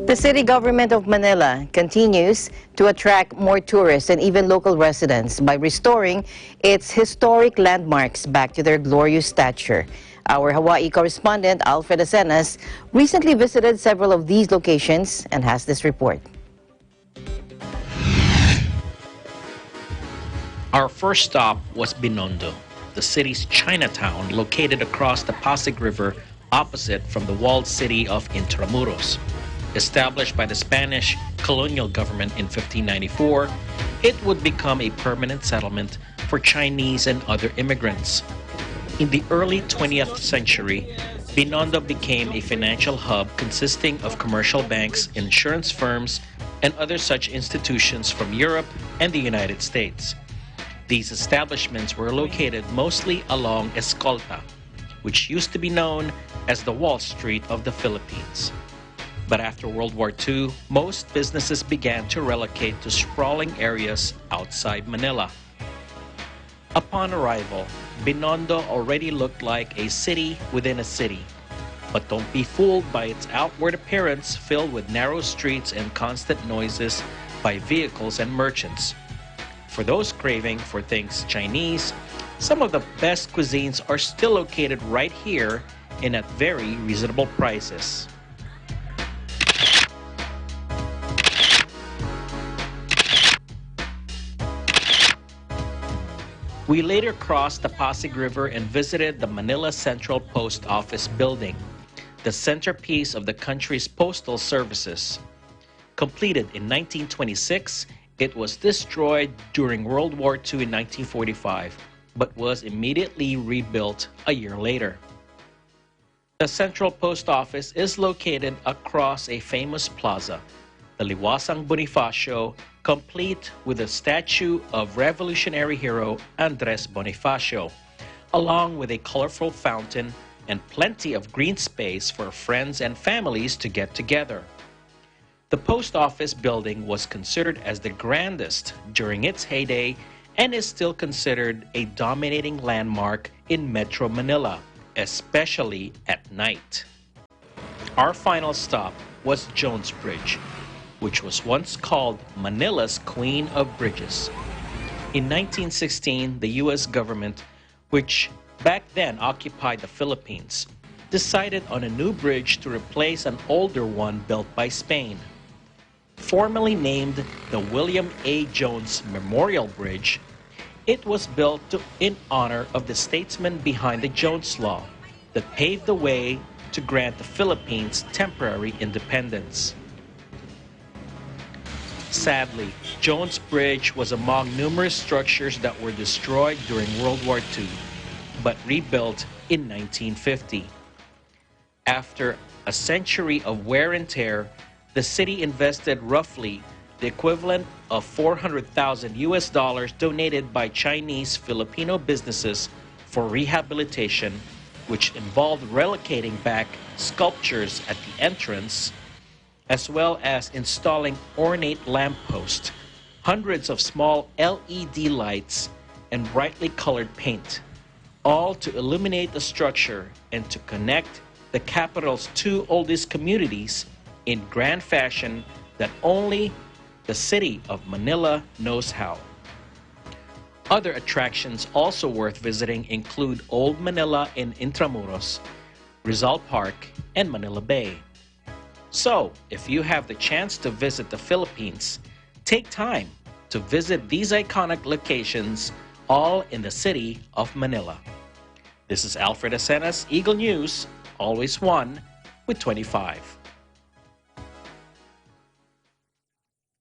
The city government of Manila continues to attract more tourists and even local residents by restoring its historic landmarks back to their glorious stature. Our Hawaii correspondent Alfred Acenas recently visited several of these locations and has this report. Our first stop was Binondo, the city's Chinatown located across the Pasig River opposite from the walled city of Intramuros. Established by the Spanish colonial government in 1594, it would become a permanent settlement for Chinese and other immigrants. In the early 20th century, Binondo became a financial hub consisting of commercial banks, insurance firms, and other such institutions from Europe and the United States. These establishments were located mostly along Escolta, which used to be known as the Wall Street of the Philippines. But after World War II, most businesses began to relocate to sprawling areas outside Manila. Upon arrival, Binondo already looked like a city within a city. But don't be fooled by its outward appearance filled with narrow streets and constant noises by vehicles and merchants. For those craving for things Chinese, some of the best cuisines are still located right here and at very reasonable prices. We later crossed the Pasig River and visited the Manila Central Post Office building, the centerpiece of the country's postal services. Completed in 1926, it was destroyed during World War II in 1945, but was immediately rebuilt a year later. The Central Post Office is located across a famous plaza, the Liwasang Bonifacio, complete with a statue of revolutionary hero Andres Bonifacio, along with a colorful fountain and plenty of green space for friends and families to get together. The post office building was considered as the grandest during its heyday and is still considered a dominating landmark in Metro Manila, especially at night. Our final stop was Jones Bridge, which was once called Manila's Queen of Bridges. In 1916, the U.S. government, which back then occupied the Philippines, decided on a new bridge to replace an older one built by Spain. Formerly named the William A. Jones Memorial Bridge, it was built in honor of the statesman behind the Jones Law that paved the way to grant the Philippines temporary independence. Sadly, Jones Bridge was among numerous structures that were destroyed during World War II, but rebuilt in 1950. After a century of wear and tear, the city invested roughly the equivalent of $400,000 US donated by Chinese Filipino businesses for rehabilitation, which involved relocating back sculptures at the entrance, as well as installing ornate lampposts, hundreds of small LED lights, and brightly colored paint, all to illuminate the structure and to connect the capital's two oldest communities in grand fashion that only the city of Manila knows how. Other attractions also worth visiting include Old Manila in Intramuros, Rizal Park, and Manila Bay. So, if you have the chance to visit the Philippines, take time to visit these iconic locations, all in the city of Manila. This is Alfred Acenas, Eagle News, always one with 25.